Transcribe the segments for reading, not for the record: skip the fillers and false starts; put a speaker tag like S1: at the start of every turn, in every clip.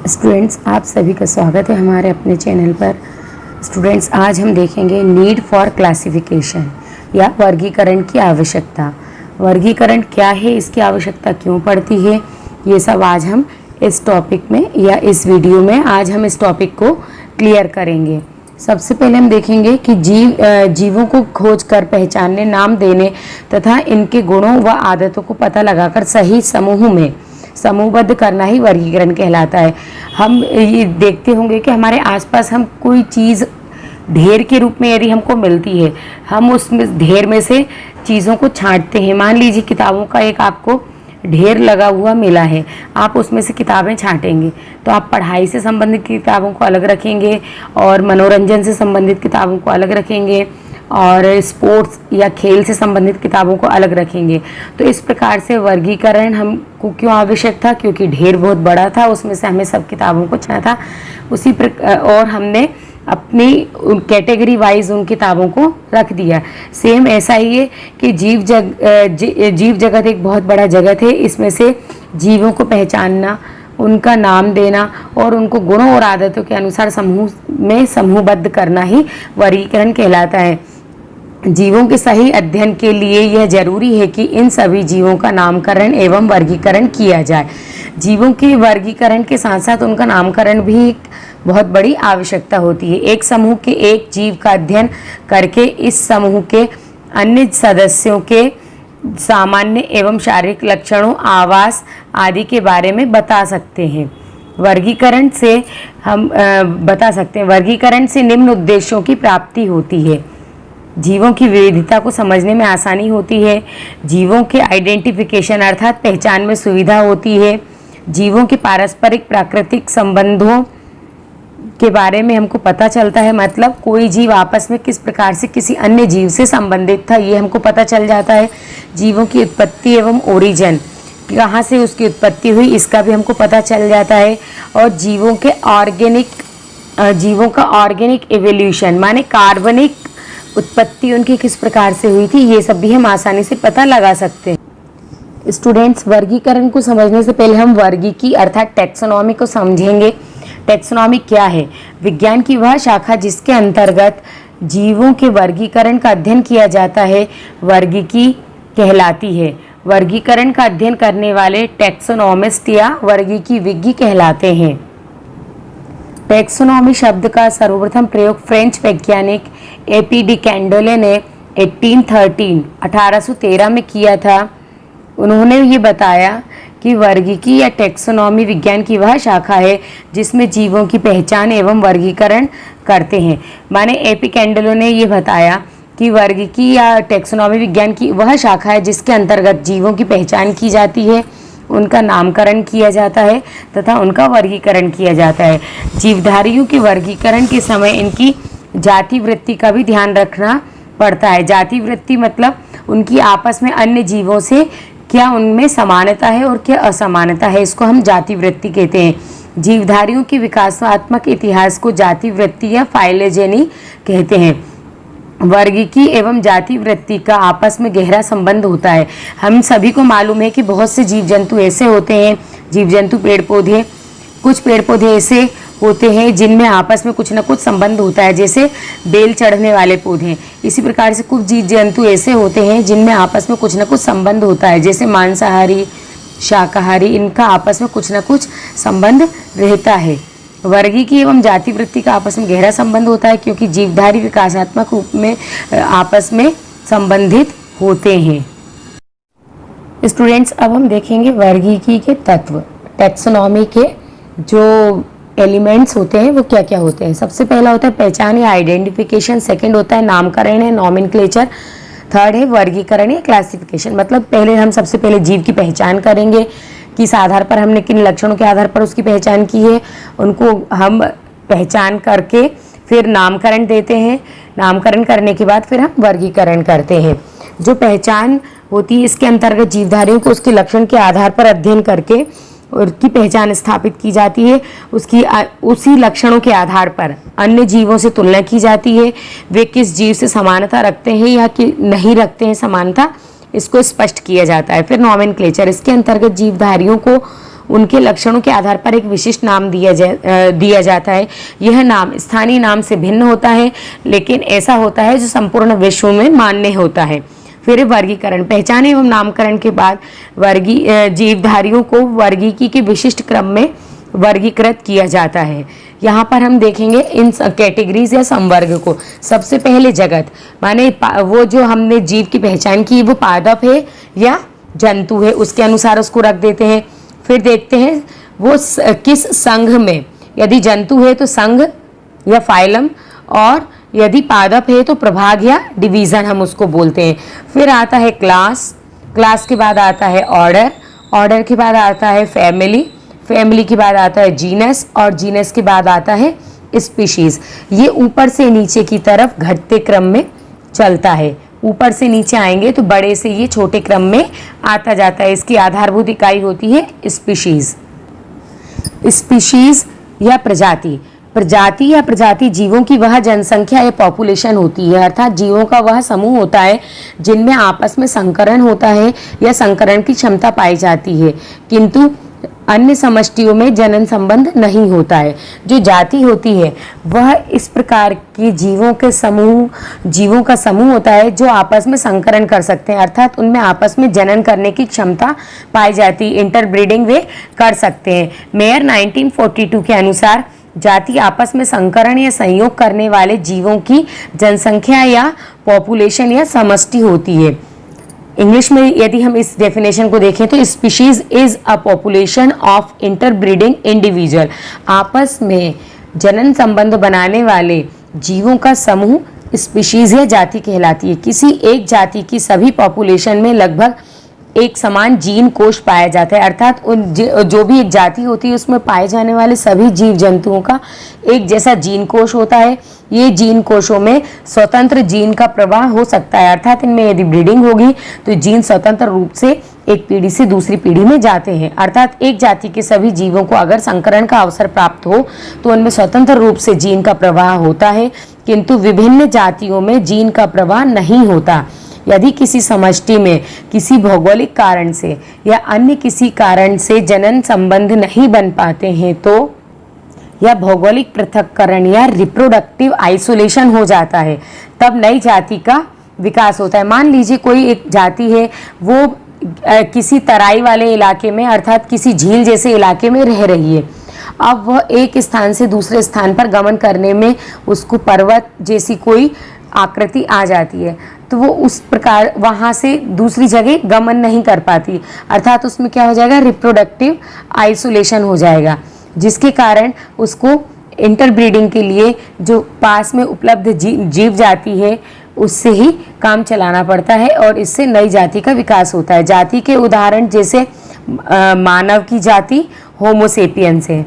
S1: Students, आप सभी का स्वागत है हमारे अपने चैनल पर। स्टूडेंट्स, आज हम देखेंगे नीड फॉर क्लासिफिकेशन या वर्गीकरण की आवश्यकता। वर्गीकरण क्या है, इसकी आवश्यकता क्यों पड़ती है, ये सब आज हम इस टॉपिक में या इस वीडियो में आज हम इस टॉपिक को क्लियर करेंगे। सबसे पहले हम देखेंगे कि जीवों को खोज कर पहचानने, नाम देने तथा इनके गुणों व आदतों को पता लगाकर सही समूह में समूहबद्ध करना ही वर्गीकरण कहलाता है। हम ये देखते होंगे कि हमारे आसपास हम कोई चीज़ ढेर के रूप में यदि हमको मिलती है, हम उसमें ढेर में से चीज़ों को छांटते हैं। मान लीजिए किताबों का एक आपको ढेर लगा हुआ मिला है, आप उसमें से किताबें छांटेंगे तो आप पढ़ाई से संबंधित किताबों को अलग रखेंगे और मनोरंजन से संबंधित किताबों को अलग रखेंगे और स्पोर्ट्स या खेल से संबंधित किताबों को अलग रखेंगे। तो इस प्रकार से वर्गीकरण हमको क्यों आवश्यक था, क्योंकि ढेर बहुत बड़ा था, उसमें से हमें सब किताबों को छाना था। उसी प्रकार और हमने अपनी कैटेगरी वाइज उन किताबों को रख दिया। सेम ऐसा ही है कि जीव जगत एक बहुत बड़ा जगत है। इसमें से जीवों को पहचानना, उनका नाम देना और उनको गुणों और आदतों के अनुसार समूह में समूहबद्ध करना ही वर्गीकरण कहलाता है। जीवों के सही अध्ययन के लिए यह जरूरी है कि इन सभी जीवों का नामकरण एवं वर्गीकरण किया जाए। जीवों के वर्गीकरण के साथ साथ उनका नामकरण भी एक बहुत बड़ी आवश्यकता होती है। एक समूह के एक जीव का अध्ययन करके इस समूह के अन्य सदस्यों के सामान्य एवं शारीरिक लक्षणों, आवास आदि के बारे में बता सकते हैं। वर्गीकरण से हम बता सकते हैं, वर्गीकरण से निम्न उद्देश्यों की प्राप्ति होती है। जीवों की विविधता को समझने में आसानी होती है। जीवों के आइडेंटिफिकेशन अर्थात पहचान में सुविधा होती है। जीवों के पारस्परिक प्राकृतिक संबंधों के बारे में हमको पता चलता है, मतलब कोई जीव आपस में किस प्रकार से किसी अन्य जीव से संबंधित था, ये हमको पता चल जाता है। जीवों की उत्पत्ति एवं ओरिजिन, कहाँ से उसकी उत्पत्ति हुई, इसका भी हमको पता चल जाता है। और जीवों का ऑर्गेनिक एवोल्यूशन माने कार्बनिक उत्पत्ति उनकी किस प्रकार से हुई थी, ये सब भी हम आसानी से पता लगा सकते हैं। स्टूडेंट्स, वर्गीकरण को समझने से पहले हम वर्गीकी अर्थात टैक्सोनॉमी को समझेंगे। टैक्सोनॉमी क्या है? विज्ञान की वह शाखा जिसके अंतर्गत जीवों के वर्गीकरण का अध्ययन किया जाता है, वर्गीकी कहलाती है। वर्गीकरण का अध्ययन करने वाले टैक्सोनॉमिस्ट या वर्गीकी विज्ञ कहलाते हैं। टैक्सोनॉमी शब्द का सर्वप्रथम प्रयोग फ्रेंच वैज्ञानिक एपी डी कैंडोले ने 1813 में किया था। उन्होंने ये बताया कि वर्गीकी या टैक्सोनॉमी विज्ञान की वह शाखा है जिसमें जीवों की पहचान एवं वर्गीकरण करते हैं। माने एपी कैंडोले ने ये बताया कि वर्गीकी या टैक्सोनॉमी विज्ञान की वह शाखा है जिसके अंतर्गत जीवों की पहचान की जाती है, उनका नामकरण किया जाता है तथा उनका वर्गीकरण किया जाता है। जीवधारियों के वर्गीकरण के समय इनकी जाति वृत्ति का भी ध्यान रखना पड़ता है। जाति वृत्ति मतलब उनकी आपस में अन्य जीवों से क्या उनमें समानता है और क्या असमानता है, इसको हम जाति वृत्ति कहते हैं। जीवधारियों के विकासात्मक इतिहास को जाति वृत्ति या फाइलोजेनी कहते हैं। वर्गीकी एवं जाति वृत्ति का आपस में गहरा संबंध होता है। हम सभी को मालूम है कि बहुत से जीव जंतु ऐसे होते हैं, जीव जंतु पेड़ पौधे, कुछ पेड़ पौधे ऐसे होते हैं जिनमें आपस में कुछ न कुछ संबंध होता है, जैसे बेल चढ़ने वाले पौधे। इसी प्रकार से कुछ जीव जंतु ऐसे होते हैं जिनमें आपस में कुछ न कुछ संबंध होता है, जैसे मांसाहारी, शाकाहारी, इनका आपस में कुछ न कुछ संबंध रहता है। वर्गीकी एवं जाति वृत्ति का आपस में गहरा संबंध होता है क्योंकि जीवधारी विकासात्मक रूप में आपस में संबंधित होते हैं। स्टूडेंट्स, अब हम देखेंगे वर्गीकी के तत्व। टैक्सोनॉमी के जो एलिमेंट्स होते हैं वो क्या क्या होते हैं। सबसे पहला होता है पहचान या आइडेंटिफिकेशन, सेकंड होता है नामकरण है नॉमेनक्लेचर, थर्ड है वर्गीकरण या क्लासिफिकेशन। मतलब पहले हम सबसे पहले जीव की पहचान करेंगे, किस आधार पर हमने किन लक्षणों के आधार पर उसकी पहचान की है, उनको हम पहचान करके फिर नामकरण देते हैं। नामकरण करने के बाद फिर हम वर्गीकरण करते हैं। जो पहचान होती है इसके अंतर्गत जीवधारियों को उसके लक्षण के आधार पर अध्ययन करके उसकी पहचान स्थापित की जाती है। उसी लक्षणों के आधार पर अन्य जीवों से तुलना की जाती है, वे किस जीव से समानता रखते हैं या कि नहीं रखते हैं समानता, इसको स्पष्ट किया जाता है। फिर नॉमेनक्लेचर, इसके अंतर्गत जीवधारियों को उनके लक्षणों के आधार पर एक विशिष्ट नाम दिया जाता है। यह नाम स्थानीय नाम से भिन्न होता है, लेकिन ऐसा होता है जो संपूर्ण विश्व में मान्य होता है। फिर वर्गीकरण, पहचान एवं नामकरण के बाद जीवधारियों को वर्गीकी के विशिष्ट क्रम में वर्गीकृत किया जाता है। यहाँ पर हम देखेंगे इन कैटेगरीज या संवर्ग को। सबसे पहले जगत, माने वो जो हमने जीव की पहचान की वो पादप है या जंतु है, उसके अनुसार उसको रख देते हैं। फिर देखते हैं वो किस संघ में, यदि जंतु है तो संघ या फाइलम, और यदि पादप है तो प्रभाग या डिवीज़न हम उसको बोलते हैं। फिर आता है क्लास, क्लास के बाद आता है ऑर्डर, ऑर्डर के बाद आता है फैमिली, फैमिली के बाद आता है जीनस, और जीनस के बाद आता है स्पीशीज़। ये ऊपर से नीचे की तरफ घटते क्रम में चलता है। ऊपर से नीचे आएंगे तो बड़े से ये छोटे क्रम में आता जाता है। इसकी आधारभूत इकाई होती है स्पीशीज़। स्पीशीज़ या प्रजाति, प्रजाति या प्रजाति जीवों की वह जनसंख्या या पॉपुलेशन होती है, अर्थात जीवों का वह समूह होता है जिनमें आपस में संकरण होता है या संकरण की क्षमता पाई जाती है, किंतु अन्य समष्टियों में जनन संबंध नहीं होता है। जो जाति होती है वह इस प्रकार की जीवों का समूह होता है जो आपस में संकरण कर सकते हैं, अर्थात उनमें आपस में जनन करने की क्षमता पाई जाती है, इंटरब्रीडिंग वे कर सकते हैं। मेयर 1942 के अनुसार जाति आपस में संकरण या संयोग करने वाले जीवों की जनसंख्या या पॉपुलेशन या समष्टि होती है। इंग्लिश में यदि हम इस डेफिनेशन को देखें तो species is a population of interbreeding individual, आपस में जनन संबंध बनाने वाले जीवों का समूह स्पीशीज या जाति कहलाती है। किसी एक जाति की सभी पॉपुलेशन में लगभग एक समान जीन कोश पाया जाता है, अर्थात जो भी एक जाति होती है उसमें पाए जाने वाले सभी जीव जंतुओं का एक जैसा जीन कोश होता है। ये जीन कोशों में स्वतंत्र जीन का प्रवाह हो सकता है, अर्थात इनमें यदि ब्रीडिंग होगी तो जीन स्वतंत्र रूप से एक पीढ़ी से दूसरी पीढ़ी में जाते हैं। अर्थात एक जाति के सभी जीवों को अगर संकरण का अवसर प्राप्त हो तो उनमें स्वतंत्र रूप से जीन का प्रवाह होता है, किंतु विभिन्न जातियों में जीन का प्रवाह नहीं होता। यदि किसी समष्टि में किसी भौगोलिक कारण से या अन्य किसी कारण से जनन संबंध नहीं बन पाते हैं तो या भौगोलिक पृथक्करण या रिप्रोडक्टिव आइसोलेशन हो जाता है, तब नई जाति का विकास होता है। मान लीजिए कोई एक जाति है, वो किसी तराई वाले इलाके में अर्थात किसी झील जैसे इलाके में रह रही है। अब वह एक स्थान से दूसरे स्थान पर गमन करने में उसको पर्वत जैसी कोई आकृति आ जाती है, तो वो उस प्रकार वहाँ से दूसरी जगह गमन नहीं कर पाती, अर्थात उसमें क्या हो जाएगा, रिप्रोडक्टिव आइसोलेशन हो जाएगा, जिसके कारण उसको इंटरब्रीडिंग के लिए जो पास में उपलब्ध जीव जाति है उससे ही काम चलाना पड़ता है और इससे नई जाति का विकास होता है। जाति के उदाहरण जैसे मानव की जाति होमोसेपियंस है।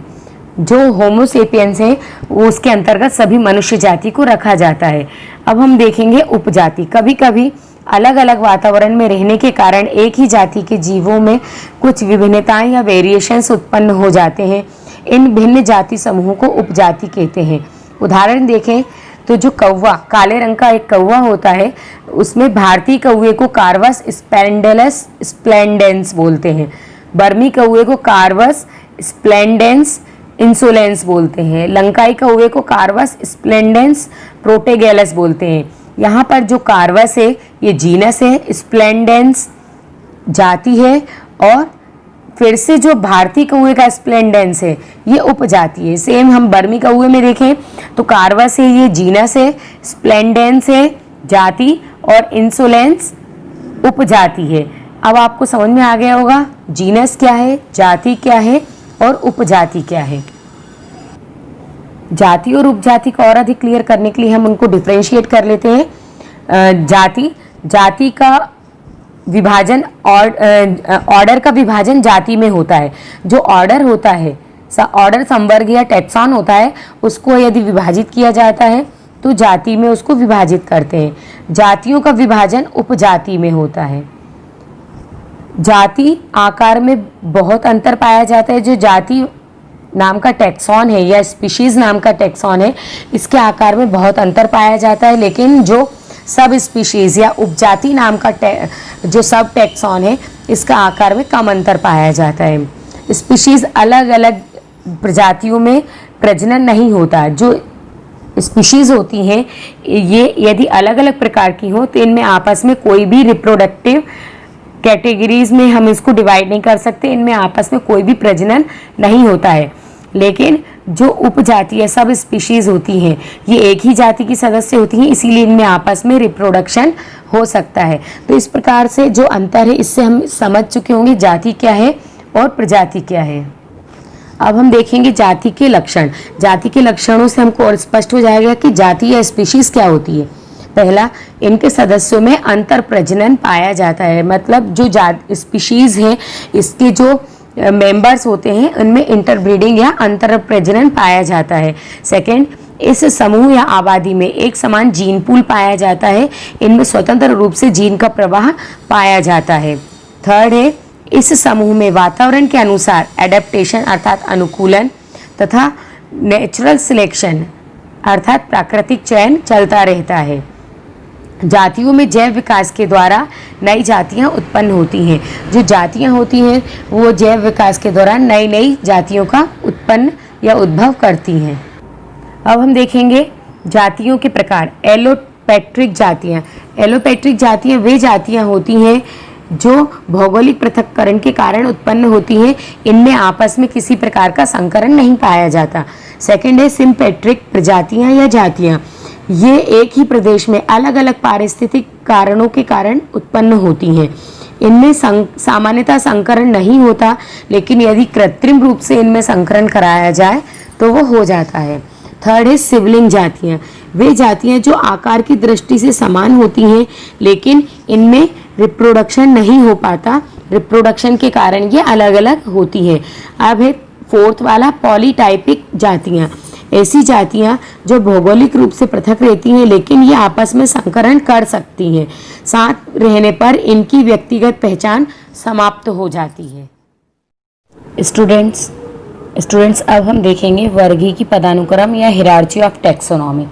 S1: जो होमोसेपियंस है उसके अंतर्गत सभी मनुष्य जाति को रखा जाता है। अब हम देखेंगे उपजाति। कभी कभी अलग अलग वातावरण में रहने के कारण एक ही जाति के जीवों में कुछ विभिन्नताएं या वेरिएशंस उत्पन्न हो जाते हैं। इन भिन्न जाति समूहों को उपजाति कहते हैं। उदाहरण देखें तो जो कौवा, काले रंग का एक कौवा होता है, उसमें भारतीय कौवे को कार्वस स्प्लेंडेलस स्प्लेंडेंस बोलते हैं, बर्मी कौवे को कार्वस स्प्लेंडेंस इंसोलेंस बोलते हैं, लंकाई कौवे को कार्वस स्प्लेंडेंस प्रोटेगेलस बोलते हैं। यहाँ पर जो कार्वस है ये जीनस है, स्प्लेंडेंस जाति है, और फिर से जो भारतीय कौवे का स्प्लेंडेंस है ये उपजाति है। सेम हम बर्मी कौवे में देखें तो कार्वस है ये जीनस है, स्प्लेंडेंस है जाति, और इंसोलेंस उपजाति है। अब आपको समझ में आ गया होगा जीनस क्या है, जाति क्या है और उपजाति क्या है। जाति और उपजाति को और अधिक क्लियर करने के लिए हम उनको डिफरेंशिएट कर लेते हैं। जाति का विभाजन ऑर्डर का विभाजन जाति में होता है। जो ऑर्डर होता है, ऑर्डर संवर्ग या टैक्सॉन होता है, उसको यदि विभाजित किया जाता है तो जाति में उसको विभाजित करते हैं। जातियों का विभाजन उपजाति में होता है। जाति आकार में बहुत अंतर पाया जाता है। जो जाति नाम का टैक्सॉन है या स्पीशीज नाम का टैक्सॉन है, इसके आकार में बहुत अंतर पाया जाता है, लेकिन जो सब स्पीशीज या उपजाति नाम का जो सब टैक्सॉन है, इसका आकार में कम अंतर पाया जाता है। स्पीशीज अलग अलग प्रजातियों में प्रजनन नहीं होता। जो स्पीशीज होती हैं ये यदि अलग अलग प्रकार की हो तो इनमें आपस में कोई भी रिप्रोडक्टिव कैटेगरीज में हम इसको डिवाइड नहीं कर सकते, इनमें आपस में कोई भी प्रजनन नहीं होता है। लेकिन जो उपजातीय सब स्पीशीज होती हैं ये एक ही जाति की सदस्य होती हैं, इसीलिए इनमें आपस में रिप्रोडक्शन हो सकता है। तो इस प्रकार से जो अंतर है इससे हम समझ चुके होंगे जाति क्या है और प्रजाति क्या है। अब हम देखेंगे जाति के लक्षण। जाति के लक्षणों से हमको और स्पष्ट हो जाएगा कि जाति या स्पीशीज क्या होती है। पहला, इनके सदस्यों में अंतर प्रजनन पाया जाता है, मतलब जो स्पीशीज है इसके जो मेंबर्स होते हैं उनमें इंटरब्रीडिंग या अंतर प्रजनन पाया जाता है। सेकंड, इस समूह या आबादी में एक समान जीन पूल पाया जाता है, इनमें स्वतंत्र रूप से जीन का प्रवाह पाया जाता है। थर्ड है, इस समूह में वातावरण के अनुसार एडेप्टेशन अर्थात अनुकूलन तथा नेचुरल सिलेक्शन अर्थात प्राकृतिक चयन चलता रहता है। जातियों में जैव विकास के द्वारा नई जातियां उत्पन्न होती हैं। जो जातियां होती हैं वो जैव विकास के दौरान नई नई जातियों का उत्पन्न या उद्भव करती हैं। अब हम देखेंगे जातियों के प्रकार। एलोपैट्रिक जातियां। एलोपैट्रिक जातियां वे जातियां होती हैं जो भौगोलिक पृथक्करण के कारण उत्पन्न होती हैं, इनमें आपस में किसी प्रकार का संकरण नहीं पाया जाता। सेकंड है सिम्पैट्रिक प्रजातियां या जातियां। ये एक ही प्रदेश में अलग अलग पारिस्थितिक कारणों के कारण उत्पन्न होती हैं, इनमें सामान्यतः संकरण नहीं होता, लेकिन यदि कृत्रिम रूप से इनमें संकरण कराया जाए तो वो हो जाता है। थर्ड है सिबलिंग जातियाँ। वे जातियाँ जो आकार की दृष्टि से समान होती हैं लेकिन इनमें रिप्रोडक्शन नहीं हो पाता, रिप्रोडक्शन के कारण ये अलग अलग होती हैं। अब है फोर्थ वाला पॉलीटाइपिक जातियाँ। ऐसी जातियाँ जो भौगोलिक रूप से पृथक रहती हैं लेकिन ये आपस में संकरण कर सकती हैं, साथ रहने पर इनकी व्यक्तिगत पहचान समाप्त हो जाती है। स्टूडेंट्स अब हम देखेंगे वर्गीकी पदानुक्रम या हिरार्ची ऑफ टैक्सोनॉमी।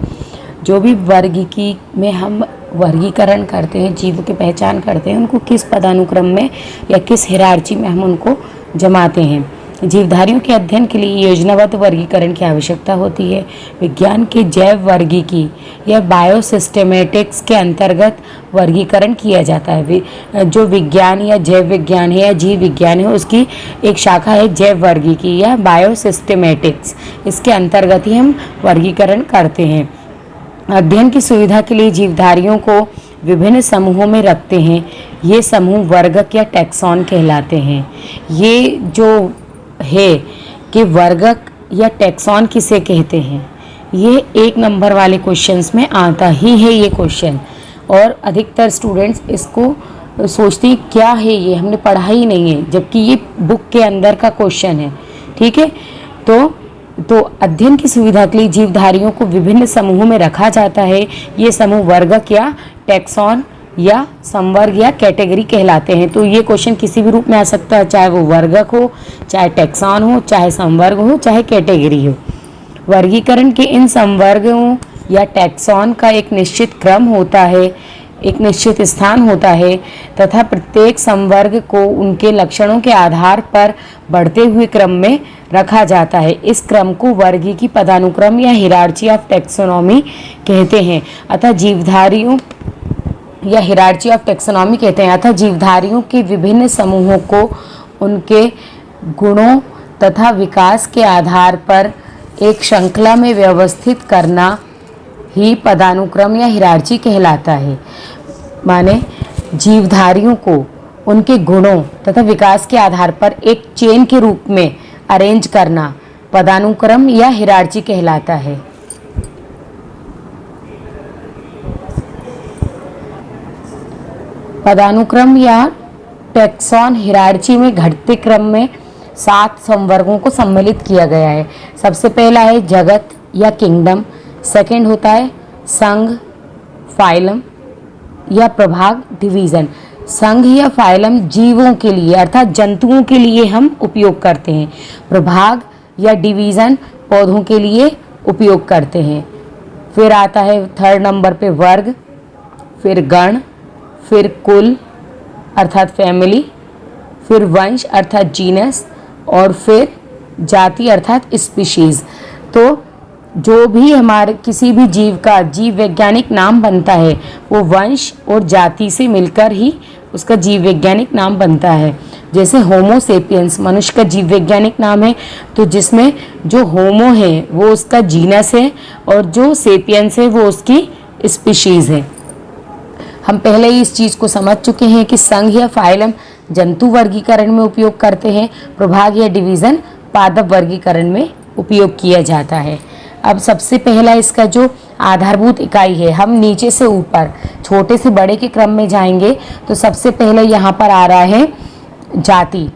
S1: जो भी वर्गीकी में हम वर्गीकरण करते हैं, जीवों की पहचान करते हैं, उनको किस पदानुक्रम में या किस हिरार्ची में हम उनको जमाते हैं। जीवधारियों के अध्ययन के लिए योजनाबद्ध वर्गीकरण की आवश्यकता होती है। विज्ञान के जैव वर्गीकी या बायोसिस्टेमेटिक्स के अंतर्गत वर्गीकरण किया जाता है। जो विज्ञान या जैव विज्ञान है या जीव विज्ञान है उसकी एक शाखा है जैव वर्गीकी या बायोसिस्टेमेटिक्स, इसके अंतर्गत ही हम वर्गीकरण करते हैं। अध्ययन की सुविधा के लिए जीवधारियों को विभिन्न समूहों में रखते हैं। ये समूह वर्गक या टैक्सॉन कहलाते हैं। ये जो है कि वर्गक या टैक्सॉन किसे कहते हैं, ये 1 नंबर वाले क्वेश्चंस में आता ही है ये क्वेश्चन, और अधिकतर स्टूडेंट्स इसको सोचते हैं क्या है ये, हमने पढ़ा ही नहीं है, जबकि ये बुक के अंदर का क्वेश्चन है। ठीक है, तो अध्ययन की सुविधा के लिए जीवधारियों को विभिन्न समूहों में रखा जाता है। ये समूह वर्गक या टैक्सॉन या संवर्ग या कैटेगरी कहलाते हैं। तो ये क्वेश्चन किसी भी रूप में आ सकता है, चाहे वो वर्गक हो, चाहे टैक्सॉन हो, चाहे संवर्ग हो, चाहे कैटेगरी हो। वर्गीकरण के इन संवर्गों या टैक्सॉन का एक निश्चित क्रम होता है, एक निश्चित स्थान होता है तथा प्रत्येक संवर्ग को उनके लक्षणों के आधार पर बढ़ते हुए क्रम में रखा जाता है। इस क्रम को वर्गीकी पदानुक्रम या हिरार्ची ऑफ टैक्सोनॉमी कहते हैं। अतः जीवधारियों या हिरार्ची ऑफ टैक्सोनॉमी कहते हैं। अतः जीवधारियों के विभिन्न समूहों को उनके गुणों तथा विकास के आधार पर एक श्रृंखला में व्यवस्थित करना ही पदानुक्रम या हिरार्ची कहलाता है। माने जीवधारियों को उनके गुणों तथा विकास के आधार पर एक चेन के रूप में अरेंज करना पदानुक्रम या हिरार्ची कहलाता है। पदानुक्रम या टैक्सॉन हिरार्ची में घटते क्रम में 7 संवर्गों को सम्मिलित किया गया है। सबसे पहला है जगत या किंगडम, सेकंड होता है संघ, फाइलम या प्रभाग, डिवीज़न। संघ या फाइलम जीवों के लिए अर्थात जंतुओं के लिए हम उपयोग करते हैं। प्रभाग या डिवीज़न पौधों के लिए उपयोग करते हैं। फिर आता है 3rd नंबर पे वर्ग, फिर गण, फिर कुल अर्थात फैमिली, फिर वंश अर्थात जीनस और फिर जाति अर्थात स्पीशीज। तो जो भी हमारे किसी भी जीव का जीव वैज्ञानिक नाम बनता है वो वंश और जाति से मिलकर ही उसका जीव वैज्ञानिक नाम बनता है। जैसे होमो सेपियंस मनुष्य का जीव वैज्ञानिक नाम है, तो जिसमें जो होमो है वो उसका जीनस है और जो सेपियंस है वो उसकी स्पीशीज है। हम पहले ही इस चीज़ को समझ चुके हैं कि संघ या फाइलम जंतु वर्गीकरण में उपयोग करते हैं, प्रभाग या डिवीज़न पादप वर्गीकरण में उपयोग किया जाता है। अब सबसे पहला इसका जो आधारभूत इकाई है, हम नीचे से ऊपर छोटे से बड़े के क्रम में जाएंगे तो सबसे पहले यहाँ पर आ रहा है जाति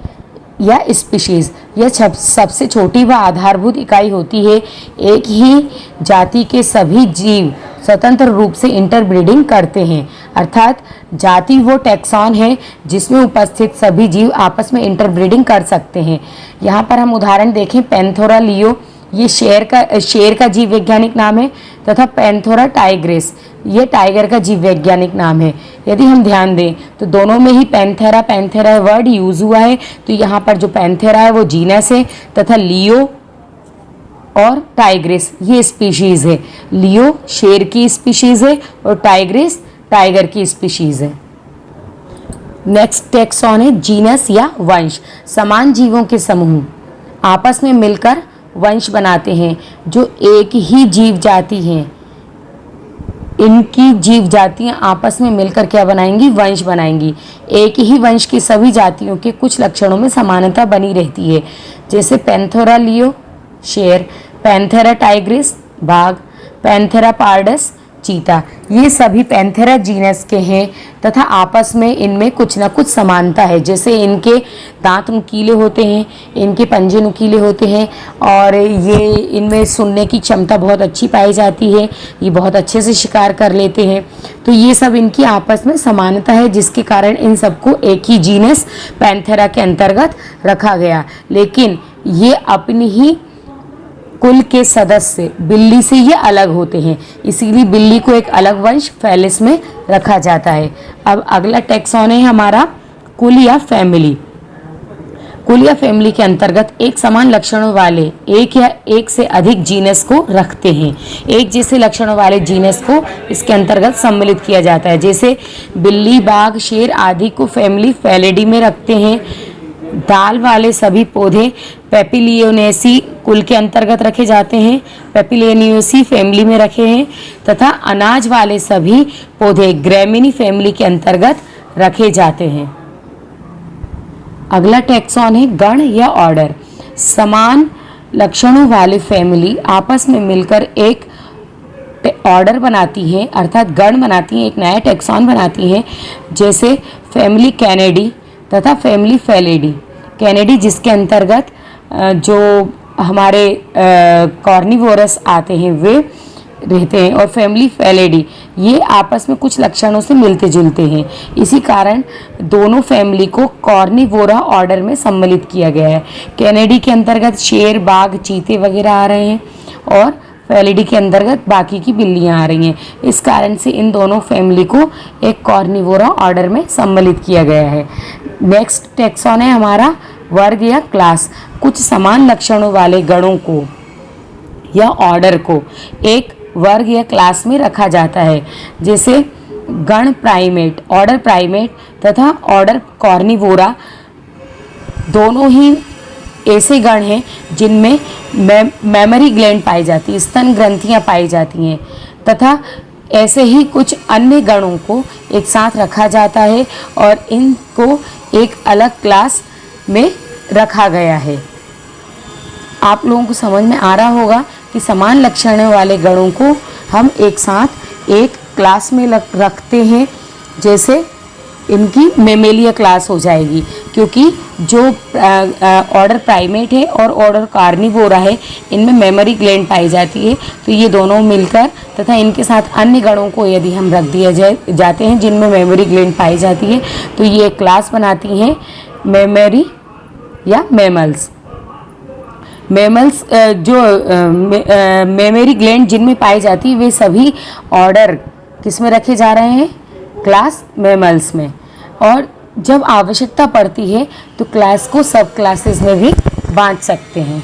S1: या स्पीशीज। यह सबसे छोटी व आधारभूत इकाई होती है। एक ही जाति के सभी जीव स्वतंत्र रूप से इंटरब्रीडिंग करते हैं, अर्थात जाति वो टैक्सॉन है जिसमें उपस्थित सभी जीव आपस में इंटरब्रीडिंग कर सकते हैं। यहाँ पर हम उदाहरण देखें, पैंथोरा लियो ये शेर का जीव वैज्ञानिक नाम है, तथा पैंथोरा टाइग्रिस ये टाइगर का जीव वैज्ञानिक नाम है। यदि हम ध्यान दें तो दोनों में ही पैंथेरा वर्ड यूज हुआ है, तो यहाँ पर जो पैंथेरा है वो जीनस है तथा लियो और टाइग्रिस ये स्पीशीज है। लियो शेर की स्पीशीज है और टाइग्रिस टाइगर की स्पीशीज है। नेक्स्ट टैक्सॉन है जीनस या वंश। समान जीवों के समूह आपस में मिलकर वंश बनाते हैं। जो एक ही जीव जाति हैं, इनकी जीव जातियां आपस में मिलकर क्या बनाएंगी? वंश बनाएंगी। एक ही वंश की सभी जातियों के कुछ लक्षणों में समानता बनी रहती है, जैसे पैंथेरा लियो शेर, पैंथेरा टाइग्रिस बाघ, पैंथेरा पार्डस चीता। ये सभी पैंथेरा जीनस के हैं तथा आपस में इनमें कुछ ना कुछ समानता है, जैसे इनके दांत नुकीले होते हैं, इनके पंजे नुकीले होते हैं और ये इनमें सुनने की क्षमता बहुत अच्छी पाई जाती है, ये बहुत अच्छे से शिकार कर लेते हैं। तो ये सब इनकी आपस में समानता है, जिसके कारण इन सबको एक ही जीनस पैंथेरा के अंतर्गत रखा गया। लेकिन ये अपनी ही कुल के सदस्य बिल्ली से ये अलग होते हैं, इसीलिए बिल्ली को एक अलग वंश फेलिस में रखा जाता है। अब अगला टैक्सॉन है हमारा कुल या फैमिली। कुल या फैमिली के अंतर्गत एक समान लक्षणों वाले एक या एक से अधिक जीनस को रखते हैं। एक जैसे लक्षणों वाले जीनस को इसके अंतर्गत सम्मिलित किया जाता है, जैसे बिल्ली बाघ शेर आदि को फैमिली फेलिडी में रखते हैं। दाल वाले सभी पौधे पेपिलियोनेसी कुल के अंतर्गत रखे जाते हैं, पेपिलियोनेसी फैमिली में रखे हैं, तथा अनाज वाले सभी पौधे ग्रैमिनी फैमिली के अंतर्गत रखे जाते हैं। अगला टैक्सॉन है गण या ऑर्डर। समान लक्षणों वाले फैमिली आपस में मिलकर एक ऑर्डर बनाती है, अर्थात गण बनाती है, एक नया टैक्सॉन बनाती है, जैसे फैमिली कैनेडी तथा फैमिली फेलिडी। कैनेडी जिसके अंतर्गत जो हमारे कॉर्निवोरस आते हैं वे रहते हैं, और फैमिली फेलिडी ये आपस में कुछ लक्षणों से मिलते जुलते हैं। इसी कारण दोनों फैमिली को कॉर्निवोरा ऑर्डर में सम्मिलित किया गया है। कैनेडी के अंतर्गत शेर बाघ चीते वगैरह आ रहे हैं और फेलिडी के अंतर्गत बाकी की बिल्लियां आ रही हैं। इस कारण से इन दोनों फैमिली को एक कॉर्निवोरा ऑर्डर में सम्मिलित किया गया है। नेक्स्ट टैक्सॉन है हमारा वर्ग या क्लास। कुछ समान लक्षणों वाले गणों को या ऑर्डर को एक वर्ग या क्लास में रखा जाता है, जैसे गण प्राइमेट ऑर्डर प्राइमेट तथा ऑर्डर कॉर्निवोरा दोनों ही ऐसे गण हैं जिनमें मेमोरी ग्लैंड पाई जाती है, स्तन ग्रंथियां पाई जाती हैं, तथा ऐसे ही कुछ अन्य गणों को एक साथ रखा जाता है और इनको एक अलग क्लास में रखा गया है। आप लोगों को समझ में आ रहा होगा कि समान लक्षणों वाले गणों को हम एक साथ एक क्लास में रखते हैं, जैसे इनकी मेमेलिया क्लास हो जाएगी, क्योंकि जो ऑर्डर प्राइमेट है और ऑर्डर कार्निवोरा है इनमें मेमोरी ग्लैंड पाई जाती है, तो ये दोनों मिलकर तथा इनके साथ अन्य गणों को यदि हम रख दिया जाते हैं जिनमें मेमोरी ग्लैंड पाई जाती है, तो ये एक क्लास बनाती हैं मेमोरी या मैमल्स। मैमल्स जो मेमोरी ग्लैंड जिनमें पाई जाती है वे सभी ऑर्डर किस में रखे जा रहे हैं? क्लास मैमल्स में। और जब आवश्यकता पड़ती है तो क्लास को सब क्लासेस में भी बांट सकते हैं।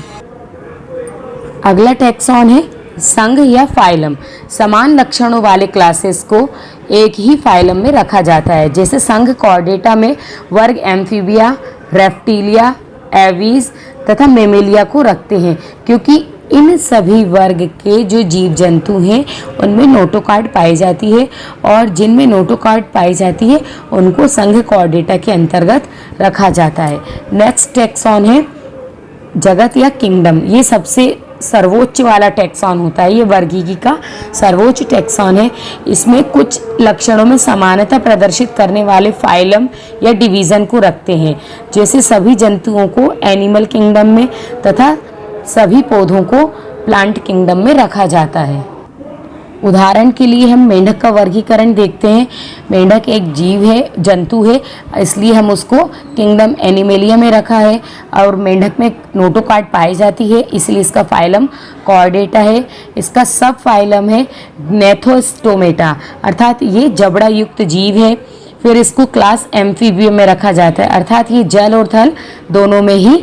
S1: अगला टैक्सॉन है संघ या फाइलम। समान लक्षणों वाले क्लासेस को एक ही फाइलम में रखा जाता है। जैसे संघ कॉर्डेटा में वर्ग एम्फीबिया, रेप्टिलिया, एवीज तथा मेमेलिया को रखते हैं, क्योंकि इन सभी वर्ग के जो जीव जंतु हैं उनमें नोटोकॉर्ड पाई जाती है, और जिनमें नोटोकॉर्ड पाई जाती है उनको संघ कॉर्डेटा के अंतर्गत रखा जाता है। नेक्स्ट टैक्सॉन है जगत या किंगडम। ये सबसे सर्वोच्च वाला टैक्सॉन होता है, ये वर्गीकी का सर्वोच्च टैक्सॉन है। इसमें कुछ लक्षणों में समानता प्रदर्शित करने वाले फाइलम या डिवीज़न को रखते हैं, जैसे सभी जंतुओं को एनिमल किंगडम में तथा सभी पौधों को प्लांट किंगडम में रखा जाता है। उदाहरण के लिए हम मेंढक का वर्गीकरण देखते हैं। मेंढक एक जीव है, जंतु है, इसलिए हम उसको किंगडम एनिमेलिया में रखा है, और मेंढक में नोटोकॉर्ड पाई जाती है, इसलिए इसका फाइलम कॉर्डेटा है। इसका सब फाइलम है नेथोस्टोमेटा, अर्थात ये जबड़ा युक्त जीव है। फिर इसको क्लास एम्फीबियम में रखा जाता है, अर्थात ये जल और थल दोनों में ही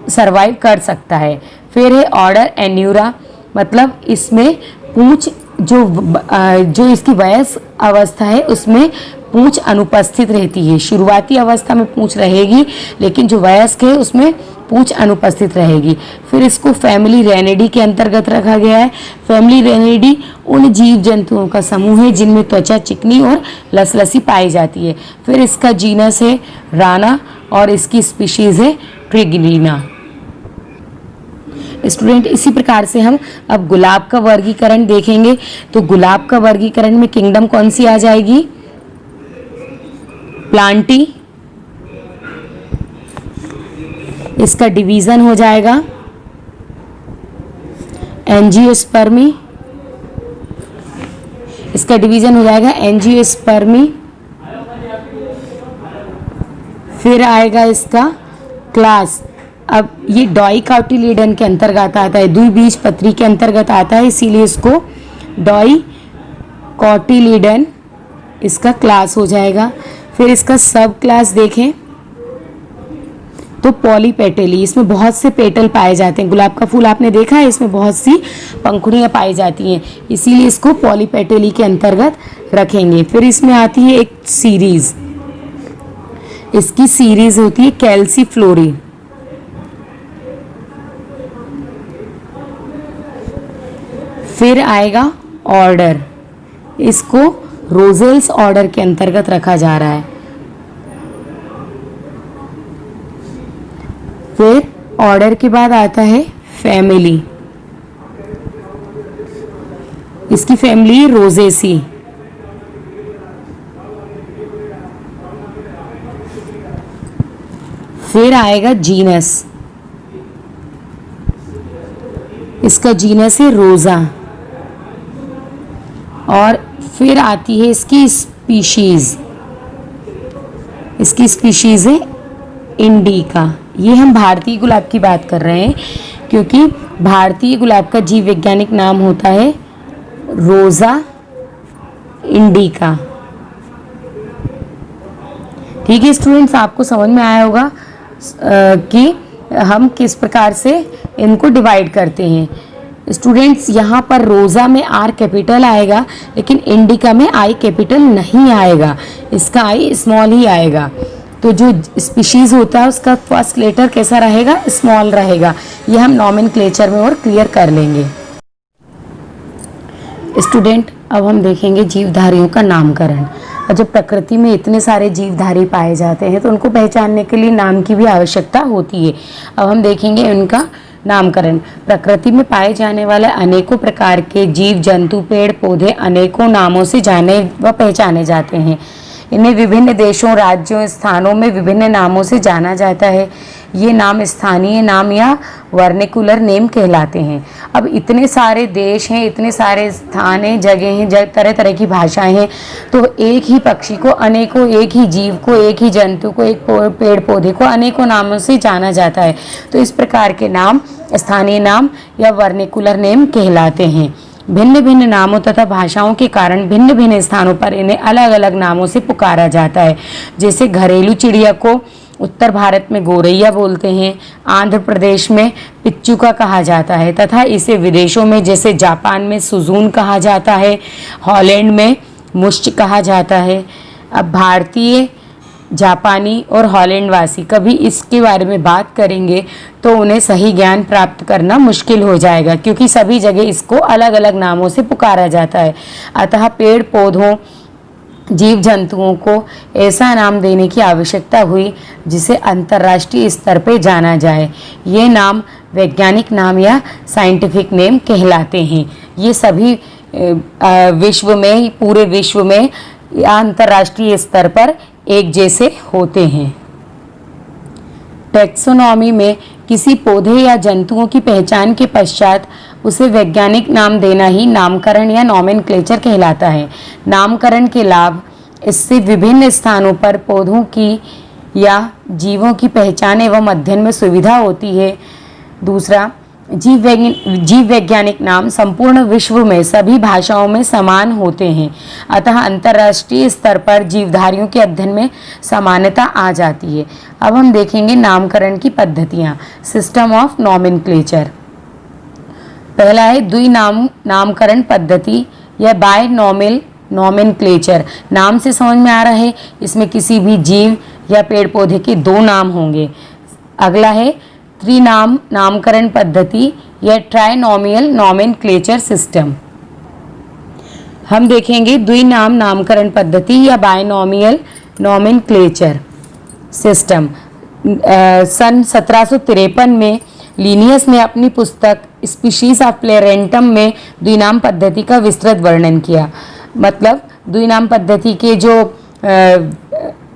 S1: सर्वाइव कर सकता है। फिर है ऑर्डर एन्यूरा, मतलब इसमें पूंछ जो इसकी वयस्क अवस्था है उसमें पूंछ अनुपस्थित रहती है। शुरुआती अवस्था में पूंछ रहेगी, लेकिन जो वयस्क है उसमें पूंछ अनुपस्थित रहेगी। फिर इसको फैमिली रेनिडी के अंतर्गत रखा गया है। फैमिली रेनिडी उन जीव जंतुओं का समूह है जिनमें त्वचा चिकनी और लसलसी पाई जाती है। फिर इसका जीनस है राना और इसकी स्पीशीज है ट्रिगिलिना। स्टूडेंट, इसी प्रकार से हम अब गुलाब का वर्गीकरण देखेंगे। तो गुलाब का वर्गीकरण में किंगडम कौन सी आ जाएगी? प्लांटी। इसका डिवीजन हो जाएगा एंजियोस्पर्मी। इसका डिवीजन हो जाएगा एंजियोस्पर्मी। फिर आएगा इसका क्लास। अब ये डाइकोटिलीडन के अंतर्गत आता है, द्विबीजपत्री के अंतर्गत आता है, इसीलिए इसको डाइकोटिलीडन इसका क्लास हो जाएगा। फिर इसका सब क्लास देखें तो पॉलीपेटली, इसमें बहुत से पेटल पाए जाते हैं। गुलाब का फूल आपने देखा है, इसमें बहुत सी पंखुड़ियाँ पाई जाती हैं, इसीलिए इसको पॉलीपेटली के अंतर्गत रखेंगे। फिर इसमें आती है एक सीरीज, इसकी सीरीज होती है कैल्सीफ्लोरी। फिर आएगा ऑर्डर, इसको रोजेल्स ऑर्डर के अंतर्गत रखा जा रहा है। फिर ऑर्डर के बाद आता है फैमिली, इसकी फैमिली रोजेसी। फिर आएगा जीनस, इसका जीनस है रोजा। और फिर आती है इसकी स्पीशीज, इसकी स्पीशीज है इंडिका। ये हम भारतीय गुलाब की बात कर रहे हैं, क्योंकि भारतीय गुलाब का जीव वैज्ञानिक नाम होता है रोजा इंडिका। ठीक है स्टूडेंट्स, आपको समझ में आया होगा कि हम किस प्रकार से इनको डिवाइड करते हैं। स्टूडेंट्स, यहाँ पर रोज़ा में आर कैपिटल आएगा, लेकिन इंडिका में आई कैपिटल नहीं आएगा, इसका आई स्मॉल ही आएगा। तो जो स्पीशीज़ होता है उसका फर्स्ट लेटर कैसा रहेगा? स्मॉल रहेगा। ये हम नॉमेनक्लेचर में और क्लियर कर लेंगे। स्टूडेंट, अब हम देखेंगे जीवधारियों का नामकरण। और जब प्रकृति में इतने सारे जीवधारी पाए जाते हैं तो उनको पहचानने के लिए नाम की भी आवश्यकता होती है। अब हम देखेंगे उनका नामकरण। प्रकृति में पाए जाने वाले अनेकों प्रकार के जीव जंतु पेड़ पौधे अनेकों नामों से जाने व पहचाने जाते हैं। इन्हें विभिन्न देशों राज्यों स्थानों में विभिन्न नामों से जाना जाता है। ये नाम स्थानीय नाम या वर्निकुलर नेम कहलाते हैं। अब इतने सारे देश हैं, इतने सारे स्थान हैं, जगह हैं, तरह तरह की भाषाएं हैं, तो एक ही पक्षी को अनेकों, एक ही जीव को, एक ही जंतु को, एक पेड़ पौधे को अनेकों नामों से जाना जाता है। तो इस प्रकार के नाम स्थानीय नाम या वर्निकुलर नेम कहलाते हैं। भिन्न भिन्न नामों तथा भाषाओं के कारण भिन्न भिन्न स्थानों पर इन्हें अलग अलग नामों से पुकारा जाता है। जैसे घरेलू चिड़िया को उत्तर भारत में गोरैया बोलते हैं, आंध्र प्रदेश में पिच्चुका कहा जाता है तथा इसे विदेशों में जैसे जापान में सुजून कहा जाता है, हॉलैंड में मुश्च कहा जाता है। अब भारतीय, जापानी और हॉलैंड वासी कभी इसके बारे में बात करेंगे तो उन्हें सही ज्ञान प्राप्त करना मुश्किल हो जाएगा, क्योंकि सभी जगह इसको अलग अलग नामों से पुकारा जाता है। अतः पेड़ पौधों, जीव जंतुओं को ऐसा नाम देने की आवश्यकता हुई जिसे अंतर्राष्ट्रीय स्तर पर जाना जाए। ये नाम वैज्ञानिक नाम या साइंटिफिक नेम कहलाते हैं। ये सभी विश्व में, पूरे विश्व में या अंतर्राष्ट्रीय स्तर पर एक जैसे होते हैं। टैक्सोनॉमी में किसी पौधे या जंतुओं की पहचान के पश्चात उसे वैज्ञानिक नाम देना ही नामकरण या नॉमेनक्लेचर कहलाता है। नामकरण के लाभ, इससे विभिन्न स्थानों पर पौधों की या जीवों की पहचान एवं अध्ययन में सुविधा होती है। दूसरा, जीव वैज्ञानिक नाम संपूर्ण विश्व में सभी भाषाओं में समान होते हैं, अतः अंतर्राष्ट्रीय स्तर पर जीवधारियों के अध्ययन में समानता आ जाती है। अब हम देखेंगे नामकरण की पद्धतियाँ, सिस्टम ऑफ नॉमेनक्लेचर। पहला है नामकरण पद्धति या बायनॉमियल नॉमेनक्लेचर। नाम से समझ में आ रहा है, इसमें किसी भी जीव या पेड़ पौधे के दो नाम होंगे। अगला है नामकरण पद्धति या ट्राइनॉमियल नॉमेनक्लेचर सिस्टम। हम देखेंगे नामकरण पद्धति या बायनॉमियल नॉमेनक्लेचर सिस्टम। सन 1753 में लीनियस ने अपनी पुस्तक स्पीशीज ऑफ प्लेरेंटम में द्विनाम पद्धति का विस्तृत वर्णन किया। मतलब द्विनाम पद्धति के जो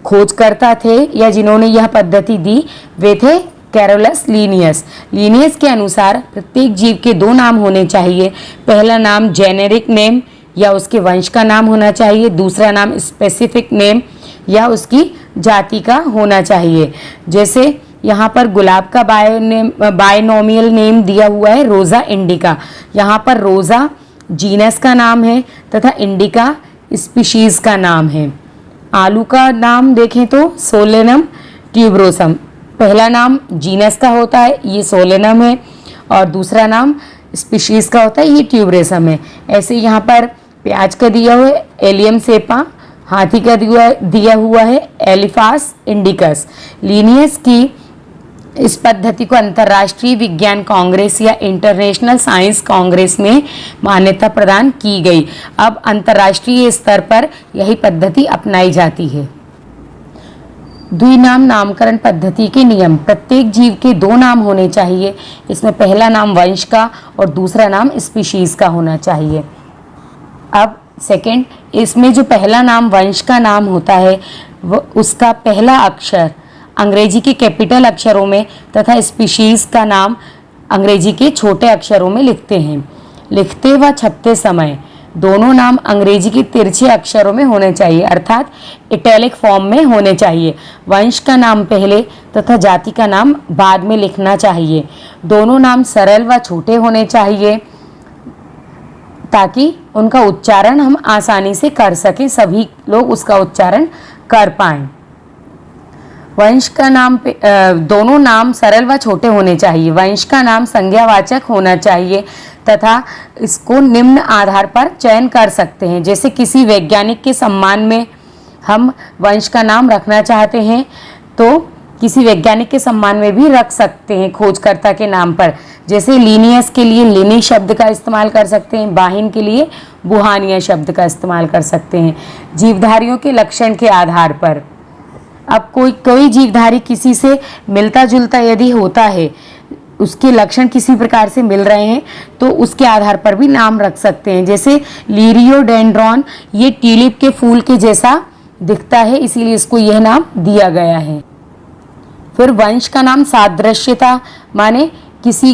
S1: खोजकर्ता थे या जिन्होंने यह पद्धति दी वे थे कैरोलस लीनियस। लीनियस के अनुसार प्रत्येक जीव के दो नाम होने चाहिए। पहला नाम जेनेरिक नेम या उसके वंश का नाम होना चाहिए, दूसरा नाम स्पेसिफिक नेम या उसकी जाति का होना चाहिए। जैसे यहाँ पर गुलाब का बायनॉमियल नेम दिया हुआ है रोज़ा इंडिका। यहाँ पर रोज़ा जीनस का नाम है तथा इंडिका स्पीशीज का नाम है। आलू का नाम देखें तो सोलेनम ट्यूबरोसम। पहला नाम जीनस का होता है, ये सोलेनम है, और दूसरा नाम स्पीशीज का होता है, ये ट्यूबरेसम है। ऐसे यहाँ पर प्याज का दिया हुआ है एलियम सेपा, हाथी का दिया हुआ है एलिफास इंडिकस। लीनियस की इस पद्धति को अंतर्राष्ट्रीय विज्ञान कांग्रेस या इंटरनेशनल साइंस कांग्रेस में मान्यता प्रदान की गई। अब अंतर्राष्ट्रीय स्तर पर यही पद्धति अपनाई जाती है। द्विनाम नामकरण पद्धति के नियम, प्रत्येक जीव के दो नाम होने चाहिए। इसमें पहला नाम वंश का और दूसरा नाम स्पीशीज का होना चाहिए। अब सेकंड, इसमें जो पहला नाम वंश का नाम होता है वो उसका पहला अक्षर अंग्रेजी के कैपिटल अक्षरों में तथा स्पीशीज का नाम अंग्रेजी के छोटे अक्षरों में लिखते हैं। लिखते व छपते समय दोनों नाम अंग्रेजी के तिरछे अक्षरों में होने चाहिए, अर्थात इटैलिक फॉर्म में होने चाहिए। वंश का नाम पहले तथा जाति का नाम बाद में लिखना चाहिए। दोनों नाम सरल व छोटे होने चाहिए ताकि उनका उच्चारण हम आसानी से कर सकें, सभी लोग उसका उच्चारण कर पाएं। वंश का नाम दोनों नाम सरल व छोटे होने चाहिए। वंश का नाम संज्ञावाचक होना चाहिए तथा इसको निम्न आधार पर चयन कर सकते हैं। जैसे किसी वैज्ञानिक के सम्मान में हम वंश का नाम रखना चाहते हैं तो किसी वैज्ञानिक के सम्मान में भी रख सकते हैं खोजकर्ता के नाम पर। जैसे लीनियस के लिए लिनी शब्द का इस्तेमाल कर सकते हैं, बाहिन के लिए बुहानिया शब्द का इस्तेमाल कर सकते हैं। जीवधारियों के लक्षण के आधार पर, अब कोई जीवधारी किसी से मिलता जुलता यदि होता है, उसके लक्षण किसी प्रकार से मिल रहे हैं तो उसके आधार पर भी नाम रख सकते हैं। जैसे लीरियोडेंड्रॉन, ये ट्यूलिप के फूल के जैसा दिखता है, इसीलिए इसको यह नाम दिया गया है। फिर वंश का नाम सादृश्यता माने किसी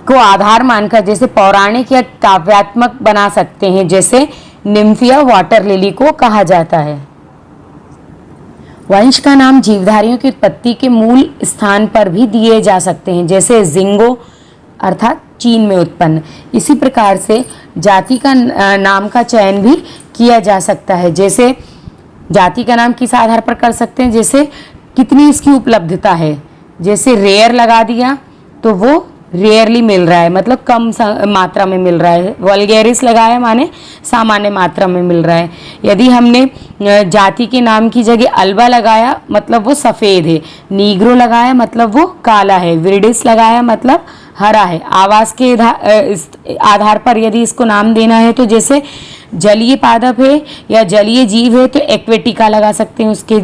S1: को आधार मानकर जैसे पौराणिक या काव्यात्मक बना सकते हैं। जैसे निम्फिया वाटर लिली को कहा जाता है। वंश का नाम जीवधारियों की उत्पत्ति के मूल स्थान पर भी दिए जा सकते हैं। जैसे जिंगो अर्थात चीन में उत्पन्न। इसी प्रकार से जाति का नाम का चयन भी किया जा सकता है। जैसे जाति का नाम किस आधार पर कर सकते हैं, जैसे कितनी इसकी उपलब्धता है। जैसे रेयर लगा दिया तो वो रेयरली मिल रहा है, मतलब कम मात्रा में मिल रहा है। वल्गैरिस लगाया माने सामान्य मात्रा में मिल रहा है। यदि हमने जाति के नाम की जगह अल्बा लगाया मतलब वो सफ़ेद है। नीग्रो लगाया मतलब वो काला है। विर्डिस लगाया मतलब हरा है। आवास के आधार पर यदि इसको नाम देना है तो जैसे जलीय पादप है या जलीय जीव है तो एक्वेटिका लगा सकते हैं उसके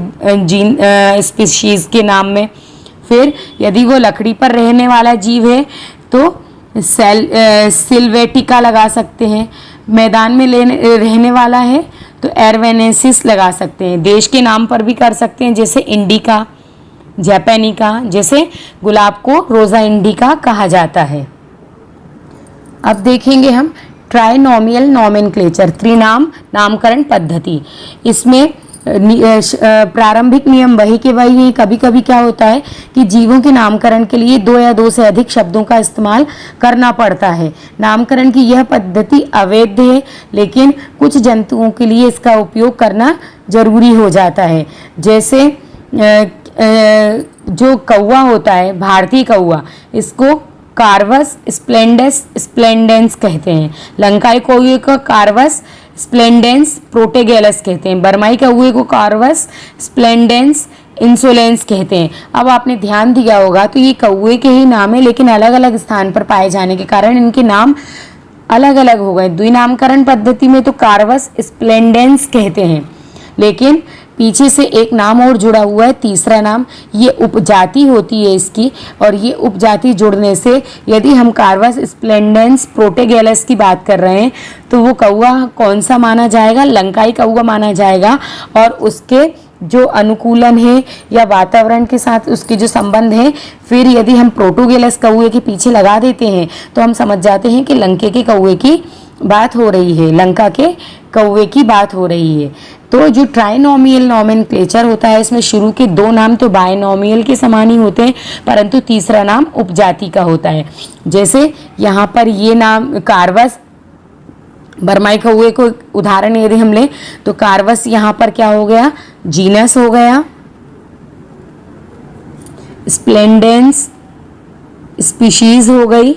S1: जीन स्पीशीज के नाम में। फिर यदि वो लकड़ी पर रहने वाला जीव है तो सिल्वेटिका लगा सकते हैं। मैदान में रहने वाला है तो एरवेनेसिस लगा सकते हैं। देश के नाम पर भी कर सकते हैं, जैसे इंडिका, जापानिका, जैसे गुलाब को रोज़ा इंडिका कहा जाता है। अब देखेंगे हम ट्राइनोमियल नॉमेनक्लेचर, त्रिनाम नामकरण पद्धति। इसमें प्रारंभिक नियम वही के वही है। कभी कभी क्या होता है कि जीवों के नामकरण के लिए 2 या 2 से अधिक शब्दों का इस्तेमाल करना पड़ता है। नामकरण की यह पद्धति अवैध है, लेकिन कुछ जंतुओं के लिए इसका उपयोग करना जरूरी हो जाता है। जैसे जो कौवा होता है, भारतीय कौवा, इसको कार्वस स्प्लेंडेंस कहते हैं। लंकाई कौवे को कार्वस स्प्लेंडेंस प्रोटेगेलस कहते हैं। बर्माई कौवे को कार्वस स्प्लेंडेंस इंसोलेंस कहते हैं। अब आपने ध्यान दिया होगा तो ये कौवे के ही नाम है, लेकिन अलग अलग स्थान पर पाए जाने के कारण इनके नाम अलग अलग हो गए। द्विनामकरण पद्धति में तो कार्वस स्प्लेंडेंस कहते हैं, लेकिन पीछे से एक नाम और जुड़ा हुआ है, तीसरा नाम। ये उपजाति होती है इसकी, और ये उपजाति जुड़ने से यदि हम कार्वस स्प्लेंडेंस प्रोटेगेलस की बात कर रहे हैं तो वो कौवा कौन सा माना जाएगा? लंकाई कौवा माना जाएगा। और उसके जो अनुकूलन है या वातावरण के साथ उसके जो संबंध है, फिर यदि हम प्रोटोगेलस कौवे के पीछे लगा देते हैं तो हम समझ जाते हैं कि लंके के कौवे की बात हो रही है, लंका के कौवे की बात हो रही है। तो जो ट्राइनोमियल नॉमेनक्लेचर होता है, इसमें शुरू के 2 नाम तो बायनोमियल के समान ही होते हैं, परंतु तीसरा नाम उपजाति का होता है। जैसे यहाँ पर ये नाम कार्वस, बर्माई कौवे को उदाहरण यदि हम लें तो कार्वस यहाँ पर क्या हो गया? जीनस हो गया। स्प्लेंडेंस स्पीशीज हो गई,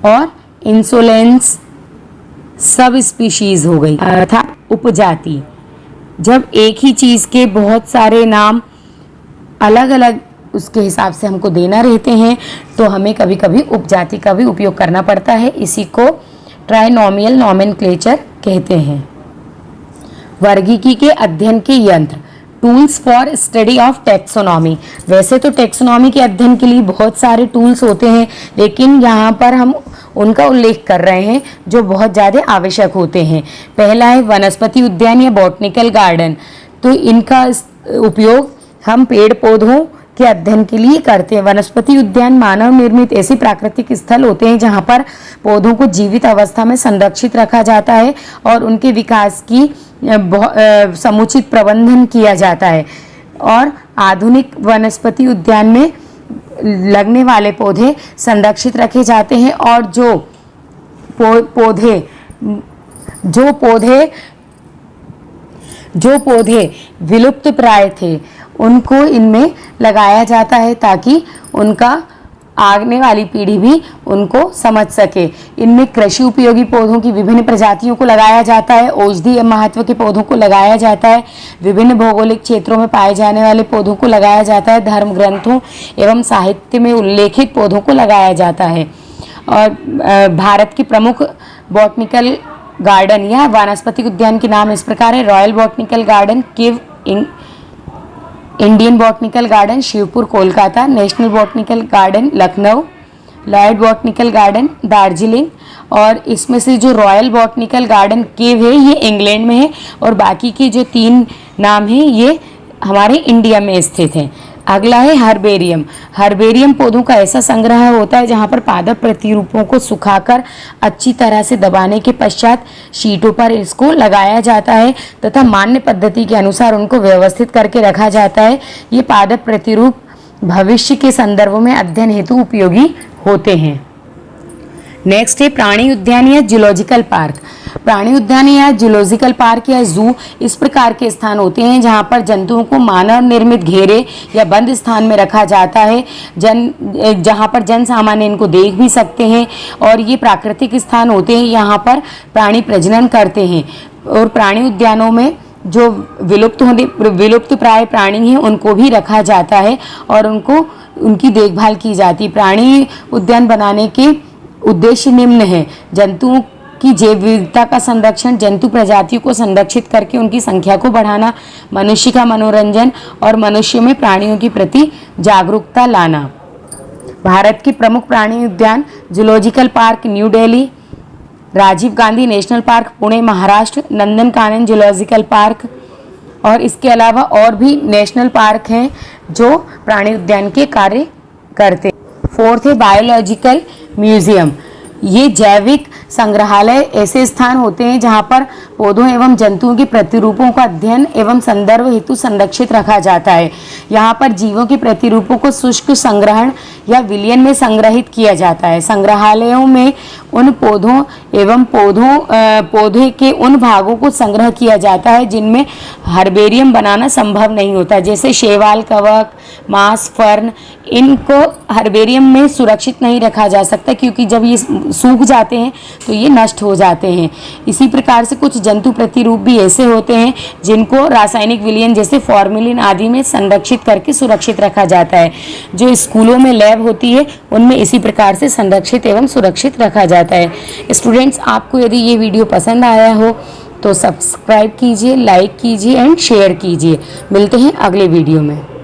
S1: और इंसोलेंस सब स्पीशीज हो गई, अर्थात उपजाति। जब एक ही चीज के बहुत सारे नाम अलग अलग उसके हिसाब से हमको देना रहते हैं तो हमें कभी कभी उपजाति का भी उपयोग करना पड़ता है। इसी को ट्राइनोमियल नॉमेनक्लेचर कहते हैं। वर्गीकी के अध्ययन के यंत्र, tools for study of taxonomy. वैसे तो टेक्सोनॉमी के अध्ययन के लिए बहुत सारे टूल्स होते हैं, लेकिन यहाँ पर हम उनका उल्लेख कर रहे हैं जो बहुत ज़्यादा आवश्यक होते हैं। पहला है वनस्पति उद्यान या बॉटनिकल गार्डन। तो इनका उपयोग हम पेड़ पौधों के अध्ययन के लिए करते हैं। वनस्पति उद्यान मानव निर्मित ऐसे प्राकृतिक स्थल होते हैं जहाँ पर पौधों को जीवित अवस्था में संरक्षित रखा जाता है और उनके विकास की समुचित प्रबंधन किया जाता है। और आधुनिक वनस्पति उद्यान में लगने वाले पौधे संरक्षित रखे जाते हैं, और जो पौधे विलुप्त प्राय थे उनको इनमें लगाया जाता है ताकि उनका आने वाली पीढ़ी भी उनको समझ सके। इनमें कृषि उपयोगी पौधों की विभिन्न प्रजातियों को लगाया जाता है, औषधीय महत्व के पौधों को लगाया जाता है, विभिन्न भौगोलिक क्षेत्रों में पाए जाने वाले पौधों को लगाया जाता है, धर्म ग्रंथों एवं साहित्य में उल्लेखित पौधों को लगाया जाता है। और भारत के प्रमुख बॉटनिकल गार्डन या वानस्पतिक उद्यान के नाम इस प्रकार है: royal botanical garden, Kew Indian botanical garden Shibpur Kolkata, national botanical garden Lucknow, Lloyd botanical garden Darjeeling. और इसमें से जो रॉयल बॉटनिकल गार्डन केव है ये इंग्लैंड में है, और बाकी के जो 3 नाम हैं ये हमारे इंडिया में स्थित हैं। अगला है हर्बेरियम। हर्बेरियम पौधों का ऐसा संग्रह होता है जहाँ पर पादप प्रतिरूपों को सुखाकर अच्छी तरह से दबाने के पश्चात शीटों पर इसको लगाया जाता है तथा मान्य पद्धति के अनुसार उनको व्यवस्थित करके रखा जाता है। ये पादप प्रतिरूप भविष्य के संदर्भों में अध्ययन हेतु उपयोगी होते हैं। नेक्स्ट है प्राणी उद्यान या जूलॉजिकल पार्क। प्राणी उद्यान या जूलॉजिकल पार्क या जू इस प्रकार के स्थान होते हैं जहां पर जंतुओं को मानव निर्मित घेरे या बंद स्थान में रखा जाता है, जहां पर जन सामान्य इनको देख भी सकते हैं। और ये प्राकृतिक स्थान होते हैं, यहाँ पर प्राणी प्रजनन करते हैं। और प्राणी उद्यानों में जो विलुप्त प्राय प्राणी हैं उनको भी रखा जाता है और उनकी देखभाल की जाती है। प्राणी उद्यान बनाने के उद्देश्य निम्न है: जंतुओं की जैव विविधता का संरक्षण, जंतु प्रजातियों को संरक्षित करके उनकी संख्या को बढ़ाना, मनुष्य का मनोरंजन और मनुष्य में प्राणियों के प्रति जागरूकता लाना। भारत के प्रमुख प्राणी उद्यान zoological park New Delhi, Rajiv Gandhi national park Pune Maharashtra, Nandankanan zoological park, और इसके अलावा और भी नेशनल पार्क हैं जो प्राणी उद्यान के कार्य करते। फोर्थ है बायोलॉजिकल म्यूजियम। ये जैविक संग्रहालय ऐसे स्थान होते हैं जहां पर पौधों एवं जंतुओं के प्रतिरूपों का अध्ययन एवं संदर्भ हेतु संरक्षित रखा जाता है। यहाँ पर जीवों के प्रतिरूपों को शुष्क संग्रहण या विलयन में संग्रहित किया जाता है। संग्रहालयों में उन पौधों एवं पौधे के उन भागों को संग्रह किया जाता है जिनमें हर्बेरियम बनाना संभव नहीं होता, जैसे शैवाल, कवक, मांस, फर्न। इनको हर्बेरियम में सुरक्षित नहीं रखा जा सकता क्योंकि जब ये सूख जाते हैं तो ये नष्ट हो जाते हैं। इसी प्रकार से कुछ जंतु प्रतिरूप भी ऐसे होते हैं जिनको रासायनिक विलयन जैसे फॉर्मेलिन आदि में संरक्षित करके सुरक्षित रखा जाता है। जो स्कूलों में लैब होती है उनमें इसी प्रकार से संरक्षित एवं सुरक्षित रखा जाता है। स्टूडेंट्स, आपको यदि ये वीडियो पसंद आया हो तो सब्सक्राइब कीजिए, लाइक कीजिए एंड शेयर कीजिए। मिलते हैं अगले वीडियो में।